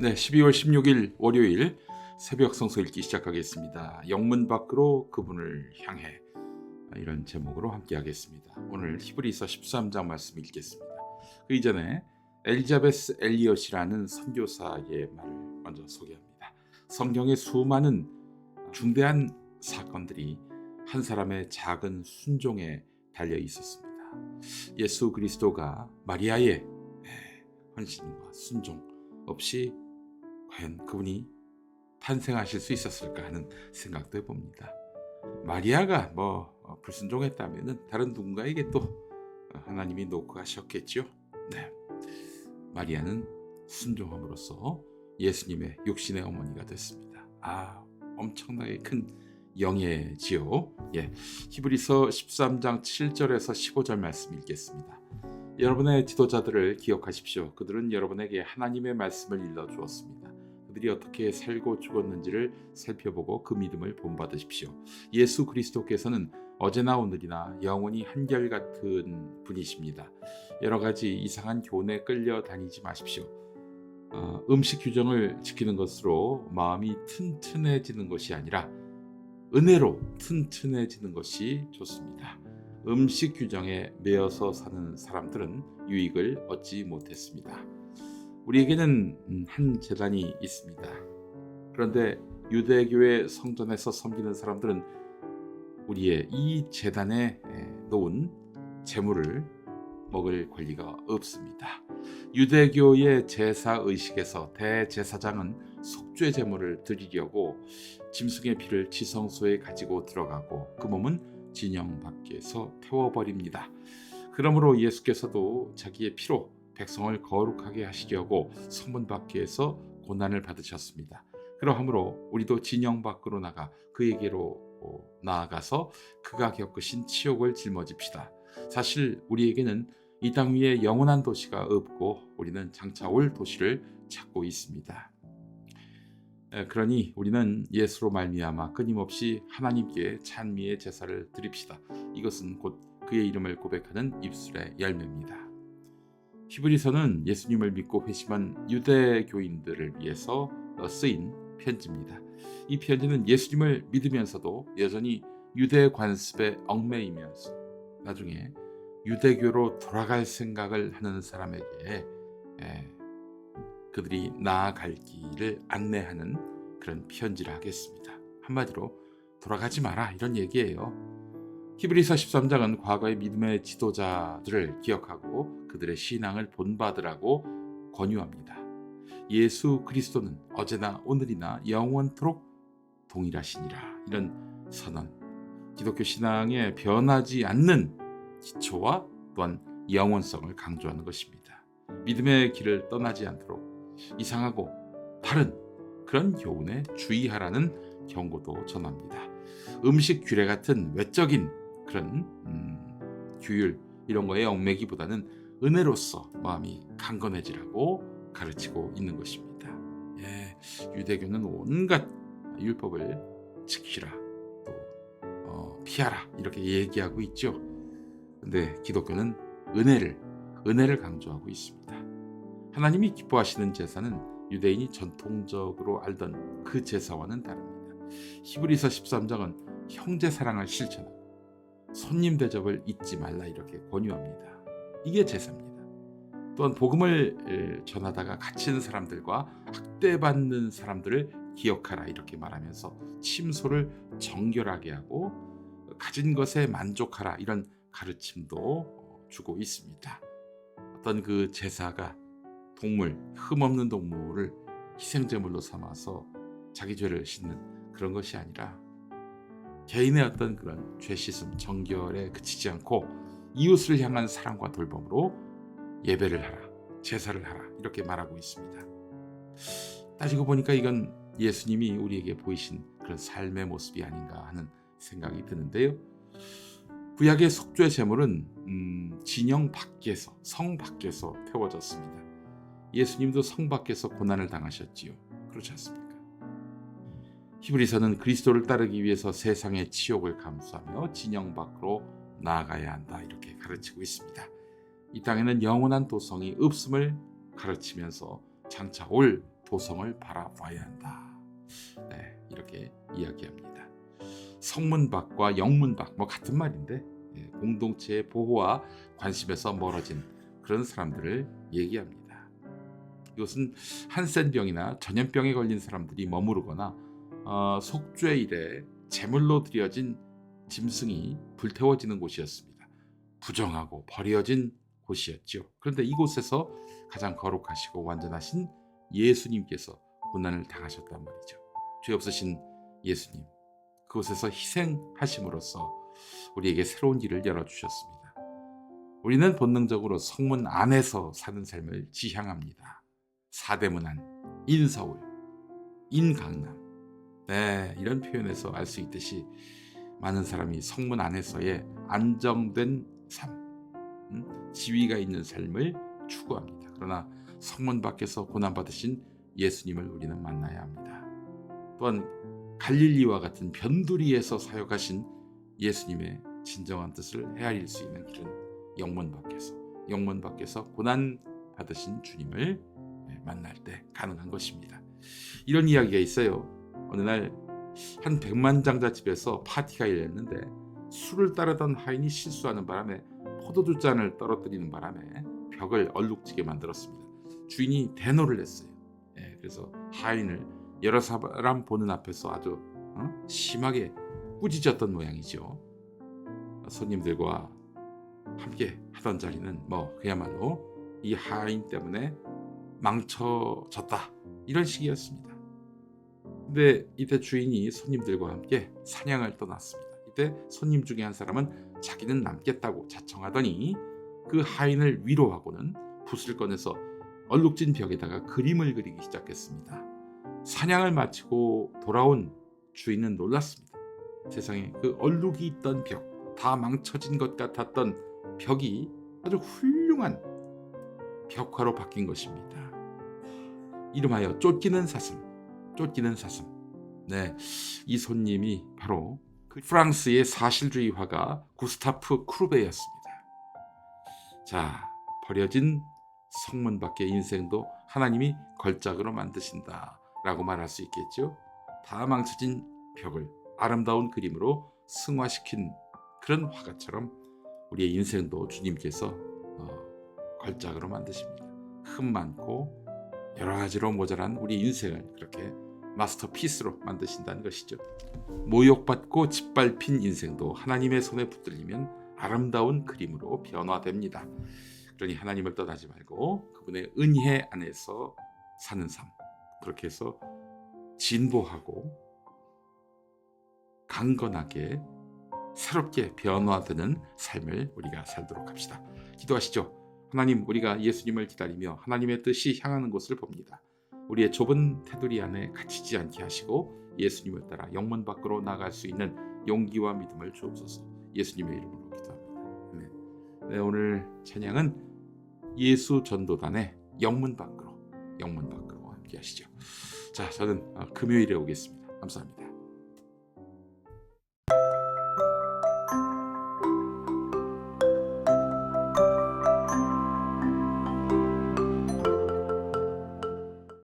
네, 12월 16일 월요일 새벽 성서 읽기 시작하겠습니다. 영문 밖으로 그분을 향해, 이런 제목으로 함께 하겠습니다. 오늘 히브리서 13장 말씀 읽겠습니다. 그 이전에 엘리자베스 엘리엇이라는 선교사의 말을 먼저 소개합니다. 성경의 수많은 중대한 사건들이 한 사람의 작은 순종에 달려 있었습니다. 예수 그리스도가 마리아의 헌신과 순종 없이 과연 그분이 탄생하실 수 있었을까 하는 생각도 해봅니다. 마리아가 불순종했다면 다른 누군가에게 또 하나님이 놓고 하셨겠죠. 네, 마리아는 순종함으로써 예수님의 육신의 어머니가 됐습니다. 엄청나게 큰 영예지요. 히브리서 13장 7절에서 15절 말씀 읽겠습니다. 여러분의 지도자들을 기억하십시오. 그들은 여러분에게 하나님의 말씀을 일러주었습니다. 그들이 어떻게 살고 죽었는지를 살펴보고 그 믿음을 본받으십시오. 예수 그리스도께서는 어제나 오늘이나 영원히 한결같은 분이십니다. 여러 가지 이상한 교훈에 끌려다니지 마십시오. 음식 규정을 지키는 것으로 마음이 튼튼해지는 것이 아니라 은혜로 튼튼해지는 것이 좋습니다. 음식 규정에 매여서 사는 사람들은 유익을 얻지 못했습니다. 우리에게는 한 제단이 있습니다. 그런데 유대교의 성전에서 섬기는 사람들은 우리의 이 제단에 놓은 제물을 먹을 권리가 없습니다. 유대교의 제사의식에서 대제사장은 속죄 제물을 드리려고 짐승의 피를 지성소에 가지고 들어가고 그 몸은 진영 밖에서 태워버립니다. 그러므로 예수께서도 자기의 피로 백성을 거룩하게 하시려고 성문 밖에서 고난을 받으셨습니다. 그러하므로 우리도 진영 밖으로 나가 그에게로 나아가서 그가 겪으신 치욕을 짊어집시다. 사실 우리에게는 이 땅 위에 영원한 도시가 없고 우리는 장차 올 도시를 찾고 있습니다. 그러니 우리는 예수로 말미암아 끊임없이 하나님께 찬미의 제사를 드립시다. 이것은 곧 그의 이름을 고백하는 입술의 열매입니다. 히브리서는 예수님을 믿고 회심한 유대교인들을 위해서 쓰인 편지입니다. 이 편지는 예수님을 믿으면서도 여전히 유대 관습에 얽매이면서 나중에 유대교로 돌아갈 생각을 하는 사람에게 그들이 나아갈 길을 안내하는 그런 편지를 하겠습니다. 한마디로 돌아가지 마라, 이런 얘기예요. 히브리서 13장은 과거의 믿음의 지도자들을 기억하고 그들의 신앙을 본받으라고 권유합니다. 예수 그리스도는 어제나 오늘이나 영원토록 동일하시니라, 이런 선언, 기독교 신앙의 변하지 않는 기초와 또한 영원성을 강조하는 것입니다. 믿음의 길을 떠나지 않도록 이상하고 다른 그런 교훈에 주의하라는 경고도 전합니다. 음식 규례 같은 외적인 그런 규율 이런 거에 얽매기보다는 은혜로서 마음이 강건해지라고 가르치고 있는 것입니다. 유대교는 온갖 율법을 지키라, 또 피하라, 이렇게 얘기하고 있죠. 근데 기독교는 은혜를 강조하고 있습니다. 하나님이 기뻐하시는 제사는 유대인이 전통적으로 알던 그 제사와는 다릅니다. 히브리서 13장은 형제 사랑을 실천하고 손님 대접을 잊지 말라, 이렇게 권유합니다. 이게 제사입니다. 또한 복음을 전하다가 갇힌 사람들과 학대받는 사람들을 기억하라, 이렇게 말하면서 침소를 정결하게 하고 가진 것에 만족하라, 이런 가르침도 주고 있습니다. 어떤 그 제사가 흠없는 동물을 희생제물로 삼아서 자기 죄를 씻는 그런 것이 아니라 개인의 어떤 그런 죄 씻음, 정결에 그치지 않고 이웃을 향한 사랑과 돌봄으로 예배를 하라, 제사를 하라, 이렇게 말하고 있습니다. 따지고 보니까 이건 예수님이 우리에게 보이신 그런 삶의 모습이 아닌가 하는 생각이 드는데요. 구약의 속죄 제물은 진영 밖에서, 성 밖에서 태워졌습니다. 예수님도 성 밖에서 고난을 당하셨지요. 그렇지 않습니까? 히브리서는 그리스도를 따르기 위해서 세상의 치욕을 감수하며 진영 밖으로 나아가야 한다, 이렇게 가르치고 있습니다. 이 땅에는 영원한 도성이 없음을 가르치면서 장차 올 도성을 바라봐야 한다. 네, 이렇게 이야기합니다. 성문 밖과 영문 밖 같은 말인데 공동체의 보호와 관심에서 멀어진 그런 사람들을 얘기합니다. 이것은 한센병이나 전염병에 걸린 사람들이 머무르거나 속죄 일에 제물로 드려진 짐승이 불태워지는 곳이었습니다. 부정하고 버려진 곳이었죠. 그런데 이곳에서 가장 거룩하시고 완전하신 예수님께서 고난을 당하셨단 말이죠. 죄 없으신 예수님, 그곳에서 희생하심으로써 우리에게 새로운 길을 열어주셨습니다. 우리는 본능적으로 성문 안에서 사는 삶을 지향합니다. 사대문안, 인서울, 인강남, 네, 이런 표현에서 알 수 있듯이 많은 사람이 성문 안에서의 안정된 삶, 지위가 있는 삶을 추구합니다. 그러나 성문 밖에서 고난받으신 예수님을 우리는 만나야 합니다. 또한 갈릴리와 같은 변두리에서 사역하신 예수님의 진정한 뜻을 헤아릴 수 있는 길은 영문 밖에서 고난 받으신 주님을 만날 때 가능한 것입니다. 이런 이야기가 있어요. 어느 날 한 백만장자집에서 파티가 열렸는데 술을 따르던 하인이 실수하는 바람에 포도주 잔을 떨어뜨리는 바람에 벽을 얼룩지게 만들었습니다. 주인이 대노를 했어요. 그래서 하인을 여러 사람 보는 앞에서 아주 심하게 꾸짖었던 모양이죠. 손님들과 함께 하던 자리는 그야말로 이 하인 때문에 망쳐졌다, 이런 식이었습니다. 근데 이때 주인이 손님들과 함께 사냥을 떠났습니다. 이때 손님 중에 한 사람은 자기는 남겠다고 자청하더니 그 하인을 위로하고는 붓을 꺼내서 얼룩진 벽에다가 그림을 그리기 시작했습니다. 사냥을 마치고 돌아온 주인은 놀랐습니다. 세상에 그 얼룩이 있던 벽, 다 망쳐진 것 같았던 벽이 아주 훌륭한 벽화로 바뀐 것입니다. 이름하여 쫓기는 사슴. 네, 이 손님이 바로 프랑스의 사실주의 화가 구스타프 쿠르베였습니다. 자, 버려진 성문 밖의 인생도 하나님이 걸작으로 만드신다라고 말할 수 있겠죠. 다 망쳐진 벽을 아름다운 그림으로 승화시킨 그런 화가처럼 우리의 인생도 주님께서 걸작으로 만드십니다. 흠 많고 여러 가지로 모자란 우리 인생을 그렇게 마스터피스로 만드신다는 것이죠. 모욕받고 짓밟힌 인생도 하나님의 손에 붙들리면 아름다운 그림으로 변화됩니다. 그러니 하나님을 떠나지 말고 그분의 은혜 안에서 사는 삶, 그렇게 해서 진보하고 강건하게 새롭게 변화되는 삶을 우리가 살도록 합시다. 기도하시죠. 하나님, 우리가 예수님을 기다리며 하나님의 뜻이 향하는 곳을 봅니다. 우리의 좁은 테두리 안에 갇히지 않게 하시고 예수님을 따라 영문 밖으로 나갈 수 있는 용기와 믿음을 주옵소서. 예수님의 이름으로 기도합니다. 아멘. 네, 오늘 찬양은 예수 전도단의 영문 밖으로 함께 하시죠. 자, 저는 금요일에 오겠습니다. 감사합니다.